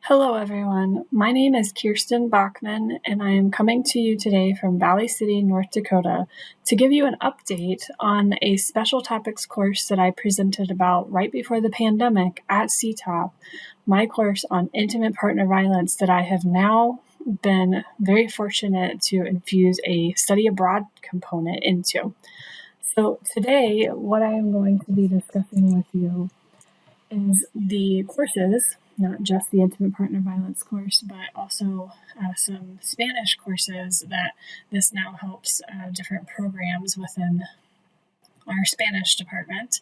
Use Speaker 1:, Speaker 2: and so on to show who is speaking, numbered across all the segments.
Speaker 1: Hello, everyone. My name is Kirsten Bachman, and I am coming to you today from Valley City, North Dakota, to give you an update on a special topics course that I presented about right before the pandemic at SETOP, my course on intimate partner violence that I have now been very fortunate to infuse a study abroad component into. So today, what I am going to be discussing with you is the courses, not just the intimate partner violence course, but also some Spanish courses that this now helps different programs within our Spanish department,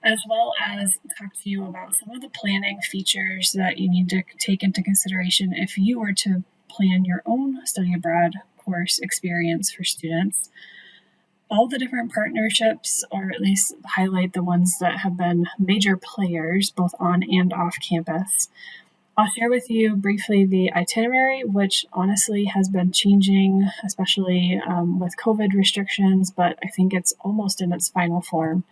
Speaker 1: as well as talk to you about some of the planning features that you need to take into consideration if you were to plan your own study abroad course experience for students. All the different partnerships, or at least highlight the ones that have been major players both on and off campus. I'll share with you briefly the itinerary, which honestly has been changing, especially with COVID restrictions, but I think it's almost in its final form.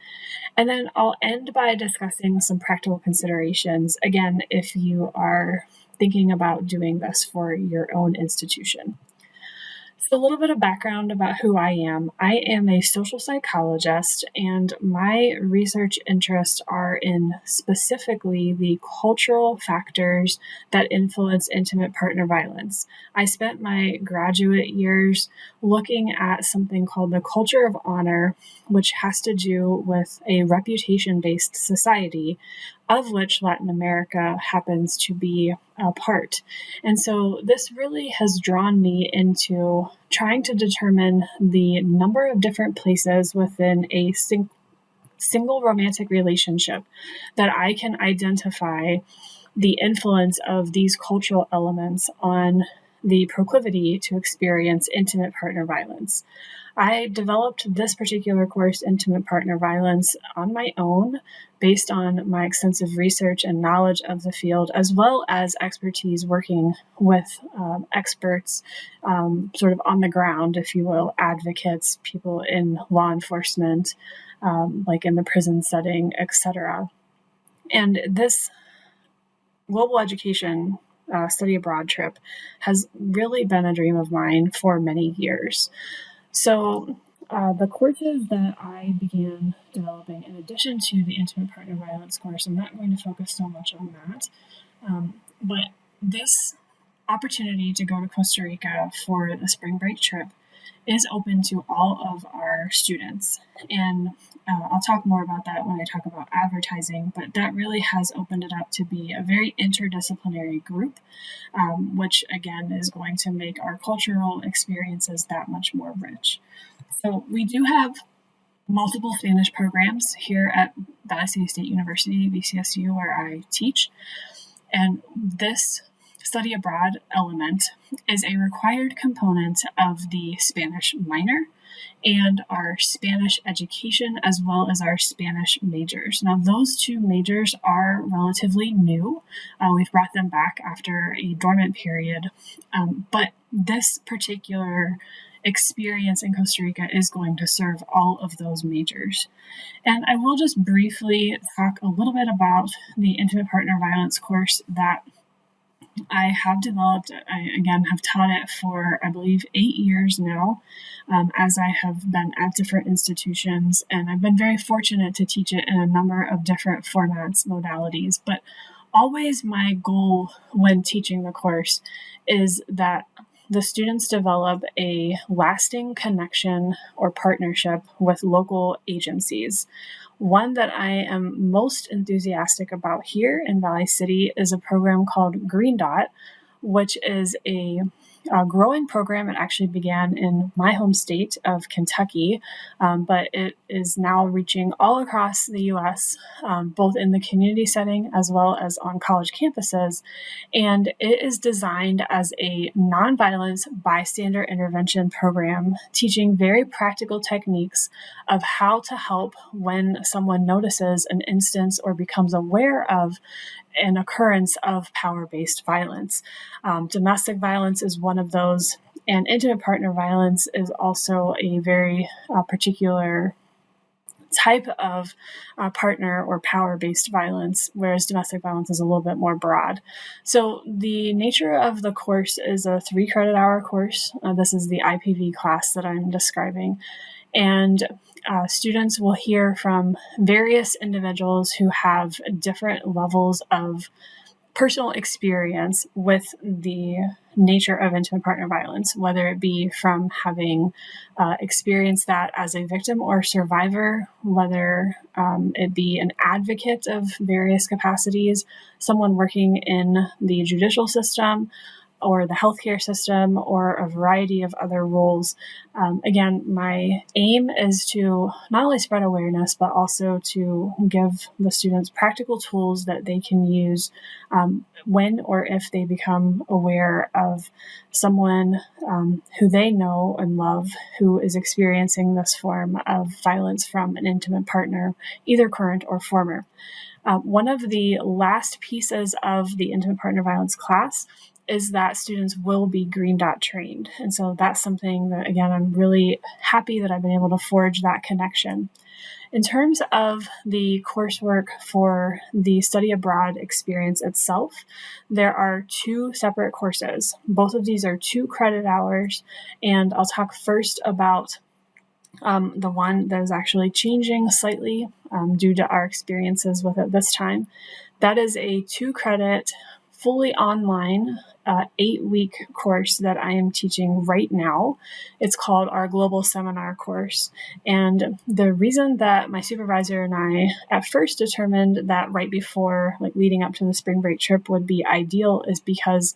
Speaker 1: And then I'll end by discussing some practical considerations, again, if you are thinking about doing this for your own institution. So a little bit of background about who I am. I am a social psychologist, and my research interests are in specifically the cultural factors that influence intimate partner violence. I spent my graduate years looking at something called the culture of honor, which has to do with a reputation-based society, of which Latin America happens to be a part. And so this really has drawn me into trying to determine the number of different places within a single romantic relationship that I can identify the influence of these cultural elements on the proclivity to experience intimate partner violence. I developed this particular course, Intimate Partner Violence, on my own, based on my extensive research and knowledge of the field, as well as expertise working with experts sort of on the ground, if you will, advocates, people in law enforcement, like in the prison setting, etc. And this global education study abroad trip has really been a dream of mine for many years. So the courses that I began developing, in addition to the intimate partner violence course, I'm not going to focus so much on that, but this opportunity to go to Costa Rica for the spring break trip is open to all of our students. And I'll talk more about that when I talk about advertising, but that really has opened it up to be a very interdisciplinary group, which again is going to make our cultural experiences that much more rich. So we do have multiple Spanish programs here at Valley City State University, VCSU, where I teach. And this study abroad element is a required component of the Spanish minor and our Spanish education, as well as our Spanish majors. Now, those two majors are relatively new. We've brought them back after a dormant period, but this particular experience in Costa Rica is going to serve all of those majors. And I will just briefly talk a little bit about the intimate partner violence course that I have developed. I, again, have taught it for, I believe, 8 years now, as I have been at different institutions, and I've been very fortunate to teach it in a number of different formats, modalities, but always my goal when teaching the course is that the students develop a lasting connection or partnership with local agencies. One that I am most enthusiastic about here in Valley City is a program called Green Dot, which is a growing program. It actually began in my home state of Kentucky, but it is now reaching all across the U.S., both in the community setting as well as on college campuses. And it is designed as a nonviolent bystander intervention program, teaching very practical techniques of how to help when someone notices an instance or becomes aware of an occurrence of power-based violence. Domestic violence is one of those, and intimate partner violence is also a very particular type of partner or power-based violence, whereas domestic violence is a little bit more broad. So the nature of the course is a 3 credit hour course. This is the IPV class that I'm describing. And students will hear from various individuals who have different levels of personal experience with the nature of intimate partner violence, whether it be from having experienced that as a victim or survivor, whether it be an advocate of various capacities, someone working in the judicial system, or the healthcare system, or a variety of other roles. Again, my aim is to not only spread awareness, but also to give the students practical tools that they can use when or if they become aware of someone who they know and love who is experiencing this form of violence from an intimate partner, either current or former. One of the last pieces of the intimate partner violence class is that students will be Green Dot trained. And so that's something that, again, I'm really happy that I've been able to forge that connection. In terms of the coursework for the study abroad experience itself, there are 2 separate courses. Both of these are 2 credit hours, and I'll talk first about the one that is actually changing slightly due to our experiences with it this time. That is a 2 credit, fully online, 8-week course that I am teaching right now. It's called our Global Seminar course. And the reason that my supervisor and I at first determined that right before, leading up to the spring break trip would be ideal is because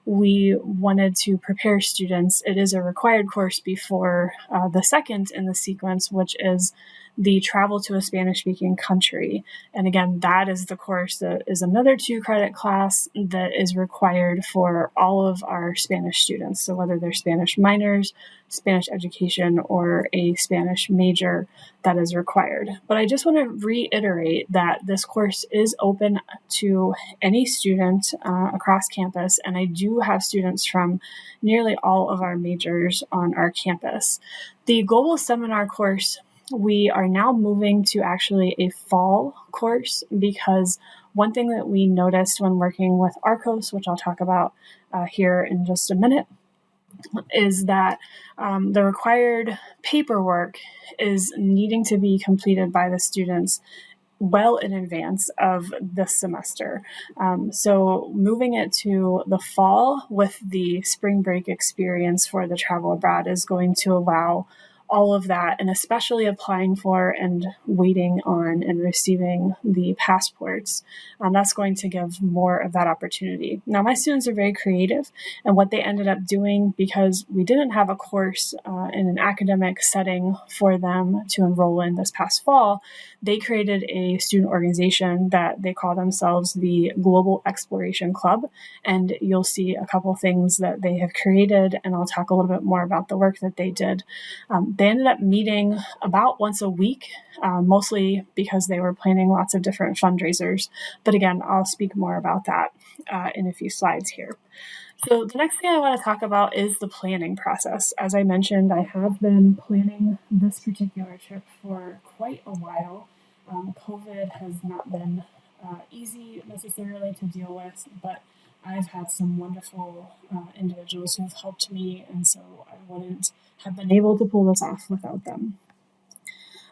Speaker 1: we wanted to prepare students. It is a required course before the second in the sequence, which is the travel to a Spanish-speaking country. And again, that is the course that is another 2 credit class that is required for all of our Spanish students. So whether they're Spanish minors, Spanish education, or a Spanish major, that is required. But I just want to reiterate that this course is open to any student across campus, and I do have students from nearly all of our majors on our campus. The Global Seminar course, we are now moving to actually a fall course because one thing that we noticed when working with ARCOS, which I'll talk about here in just a minute, is that the required paperwork is needing to be completed by the students well in advance of this semester. So moving it to the fall with the spring break experience for the travel abroad is going to allow all of that, and especially applying for and waiting on and receiving the passports. That's going to give more of that opportunity. Now, my students are very creative, and what they ended up doing, because we didn't have a course in an academic setting for them to enroll in this past fall, they created a student organization that they call themselves the Global Exploration Club. And you'll see a couple things that they have created, and I'll talk a little bit more about the work that they did. They ended up meeting about once a week, mostly because they were planning lots of different fundraisers. But again, I'll speak more about that in a few slides here. So the next thing I want to talk about is the planning process. As I mentioned, I have been planning this particular trip for quite a while. COVID has not been easy necessarily to deal with, but I've had some wonderful individuals who have helped me, and so I wouldn't have been able to pull this off without them.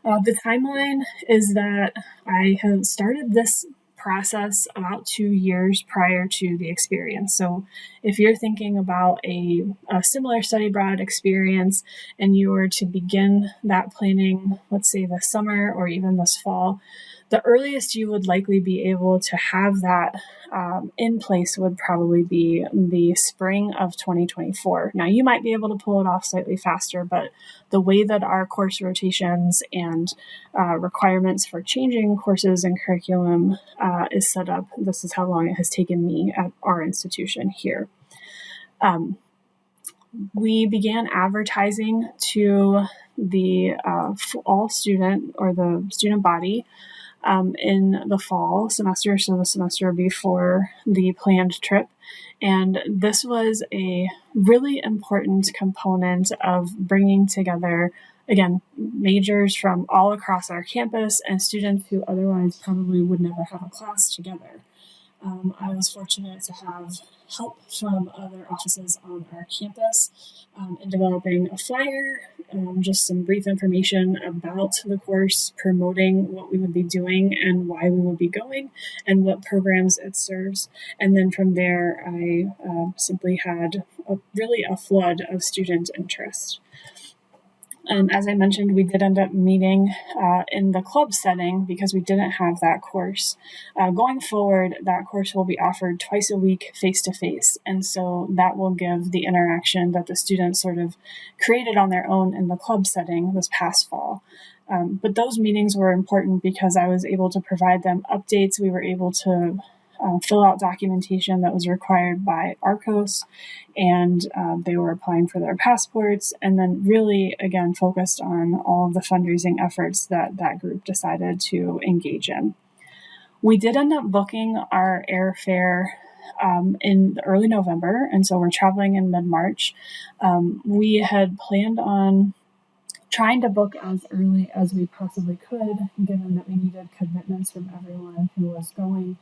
Speaker 1: The timeline is that I have started this process about 2 years prior to the experience. So if you're thinking about a similar study abroad experience and you were to begin that planning, let's say this summer or even this fall, the earliest you would likely be able to have that in place would probably be the spring of 2024. Now, you might be able to pull it off slightly faster, but the way that our course rotations and requirements for changing courses and curriculum is set up, this is how long it has taken me at our institution here. We began advertising to the all student or the student body in the fall semester, so the semester before the planned trip. And this was a really important component of bringing together again, majors from all across our campus and students who otherwise probably would never have a class together. I was fortunate to have help from other offices on our campus in developing a flyer, just some brief information about the course, promoting what we would be doing and why we would be going and what programs it serves. And then from there, I simply had really a flood of student interest. As I mentioned, we did end up meeting in the club setting because we didn't have that course. Going forward, that course will be offered twice a week face-to-face, and so that will give the interaction that the students sort of created on their own in the club setting this past fall. But those meetings were important because I was able to provide them updates. We were able to fill out documentation that was required by ARCOS, and they were applying for their passports, and then really, again, focused on all of the fundraising efforts that that group decided to engage in. We did end up booking our airfare in early November, and so we're traveling in mid-March. We had planned on trying to book as early as we possibly could, given that we needed commitments from everyone who was going.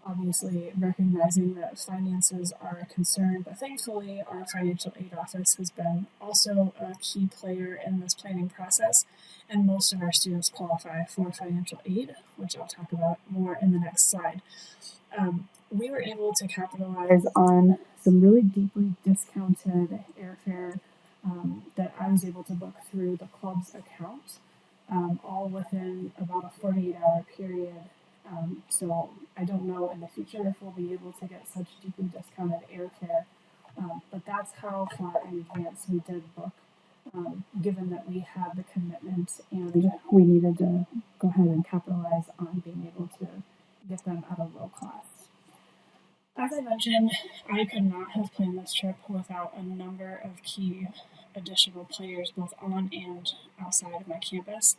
Speaker 1: Obviously, recognizing that finances are a concern, but thankfully our financial aid office has been also a key player in this planning process, and most of our students qualify for financial aid, which I'll talk about more in the next slide. We were able to capitalize on some really deeply discounted airfare that I was able to book through the club's account, all within about a 48-hour period. So I don't know in the future if we'll be able to get such deeply discounted airfare, but that's how far in advance we did book, given that we had the commitment and we needed to go ahead and capitalize on being able to get them at a low cost. As I mentioned, I could not have planned this trip without a number of key additional players, both on and outside of my campus.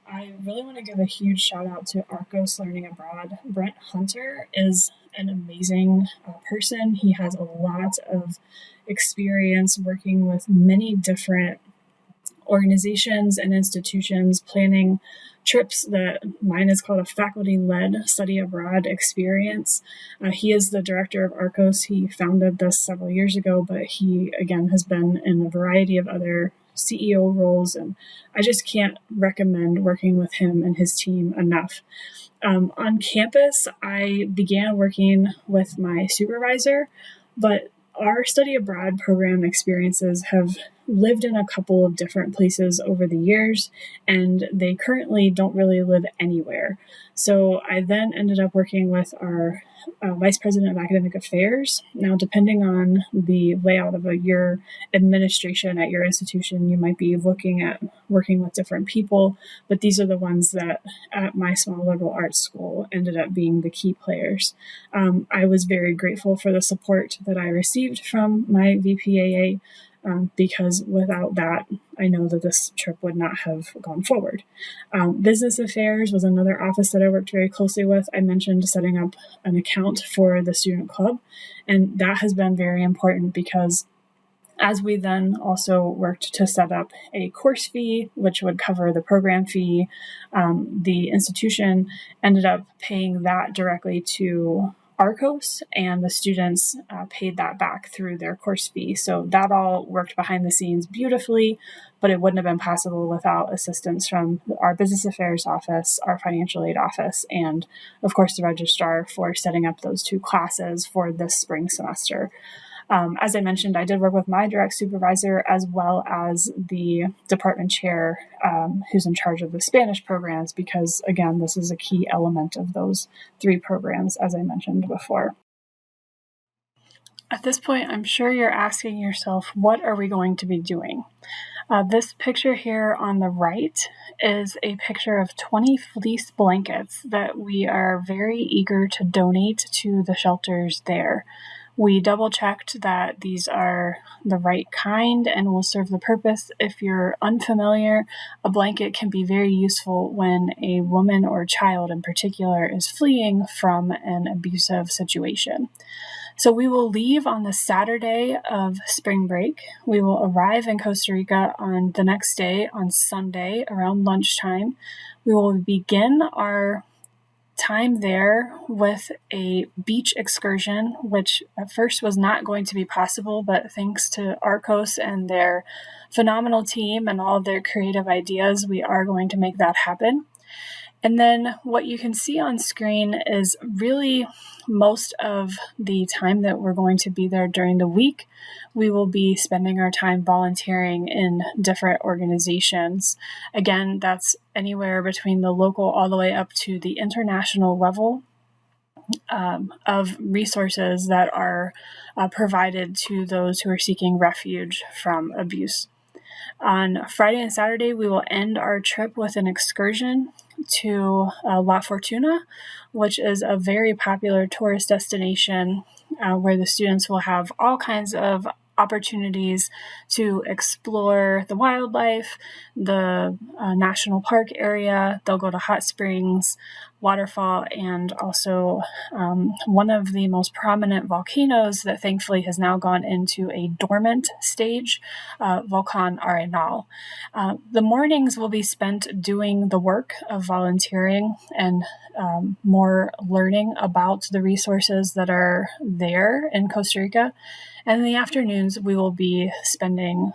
Speaker 1: I really want to give a huge shout out to ARCOS Learning Abroad. Brent Hunter is an amazing person. He has a lot of experience working with many different organizations and institutions, planning trips that mine is called a faculty-led study abroad experience. He is the director of ARCOS. He founded this several years ago, but he, again, has been in a variety of other CEO roles, and I just can't recommend working with him and his team enough. On campus, I began working with my supervisor, but our study abroad program experiences have lived in a couple of different places over the years, and they currently don't really live anywhere. So I then ended up working with our Vice President of Academic Affairs. Now, depending on the layout of your administration at your institution, you might be looking at working with different people, but these are the ones that at my small liberal arts school ended up being the key players. I was very grateful for the support that I received from my VPAA, because without that, I know that this trip would not have gone forward. Business Affairs was another office that I worked very closely with. I mentioned setting up an account for the student club, and that has been very important because as we then also worked to set up a course fee, which would cover the program fee, the institution ended up paying that directly to ARCOS, and the students paid that back through their course fee. So that all worked behind the scenes beautifully, but it wouldn't have been possible without assistance from our business affairs office, our financial aid office, and of course the registrar for setting up those two classes for this spring semester. As I mentioned, I did work with my direct supervisor as well as the department chair who's in charge of the Spanish programs because, again, this is a key element of those three programs, as I mentioned before. At this point, I'm sure you're asking yourself, what are we going to be doing? This picture here on the right is a picture of 20 fleece blankets that we are very eager to donate to the shelters there. We double-checked that these are the right kind and will serve the purpose. If you're unfamiliar, a blanket can be very useful when a woman or child in particular is fleeing from an abusive situation. So we will leave on the Saturday of spring break. We will arrive in Costa Rica on the next day, on Sunday, around lunchtime. We will begin our time there with a beach excursion, which at first was not going to be possible, but thanks to Arcos and their phenomenal team and all of their creative ideas, we are going to make that happen. And then what you can see on screen is really most of the time that we're going to be there during the week. We will be spending our time volunteering in different organizations. Again, that's anywhere between the local all the way up to the international level of resources that are provided to those who are seeking refuge from abuse. On Friday and Saturday, we will end our trip with an excursion to La Fortuna, which is a very popular tourist destination where the students will have all kinds of opportunities to explore the wildlife, the national park area. They'll go to hot springs, waterfall, and also one of the most prominent volcanoes that thankfully has now gone into a dormant stage, Volcan Arenal. The mornings will be spent doing the work of volunteering and more learning about the resources that are there in Costa Rica. And in the afternoons, we will be spending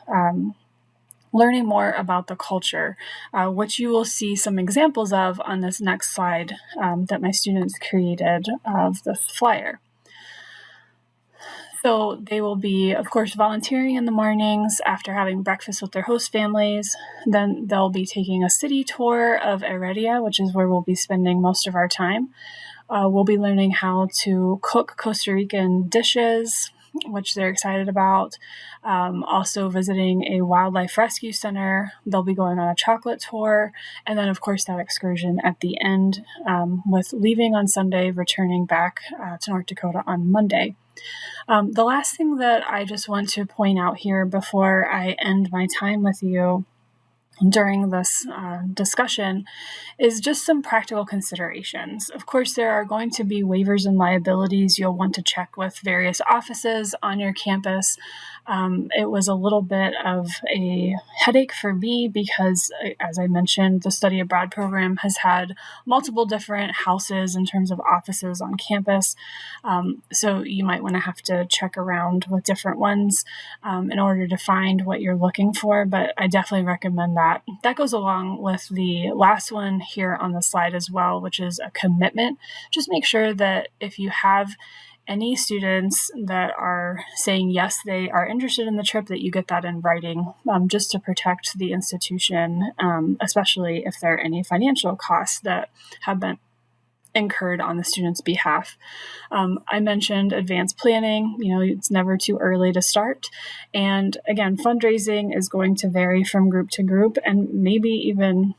Speaker 1: learning more about the culture, which you will see some examples of on this next slide that my students created of the flyer. So they will be, of course, volunteering in the mornings after having breakfast with their host families. Then they'll be taking a city tour of Heredia, which is where we'll be spending most of our time. We'll be learning how to cook Costa Rican dishes, which they're excited about. Also visiting a wildlife rescue center. They'll be going on a chocolate tour. And then, of course, that excursion at the end with leaving on Sunday, returning back to North Dakota on Monday. The last thing that I just want to point out here before I end my time with you during this discussion is just some practical considerations. Of course, there are going to be waivers and liabilities you'll want to check with various offices on your campus. It was a little bit of a headache for me because, as I mentioned, the study abroad program has had multiple different houses in terms of offices on campus. So you might want to have to check around with different ones in order to find what you're looking for, but I definitely recommend that. That goes along with the last one here on the slide as well, which is a commitment. Just make sure that if you have any students that are saying yes, they are interested in the trip, that you get that in writing, just to protect the institution, especially if there are any financial costs that have been incurred on the student's behalf. I mentioned advanced planning. It's never too early to start. And again, fundraising is going to vary from group to group and maybe even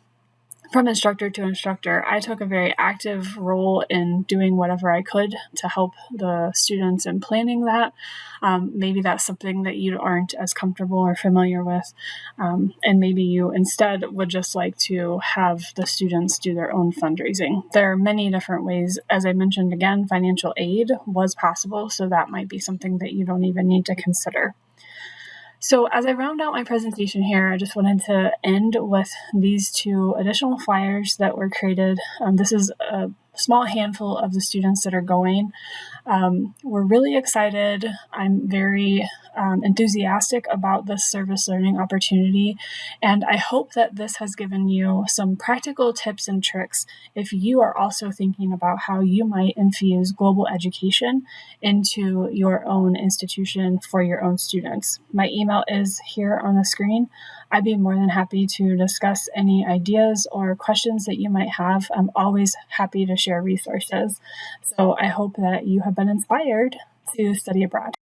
Speaker 1: from instructor to instructor. I took a very active role in doing whatever I could to help the students in planning that. Maybe that's something that you aren't as comfortable or familiar with. And maybe you instead would just like to have the students do their own fundraising. There are many different ways. As I mentioned again, financial aid was possible, so that might be something that you don't even need to consider. So as I round out my presentation here, I just wanted to end with these two additional flyers that were created. This is a small handful of the students that are going. We're really excited. I'm very enthusiastic about this service learning opportunity, and I hope that this has given you some practical tips and tricks if you are also thinking about how you might infuse global education into your own institution for your own students. My email is here on the screen. I'd be more than happy to discuss any ideas or questions that you might have. I'm always happy to share resources. So I hope that you have been inspired to study abroad.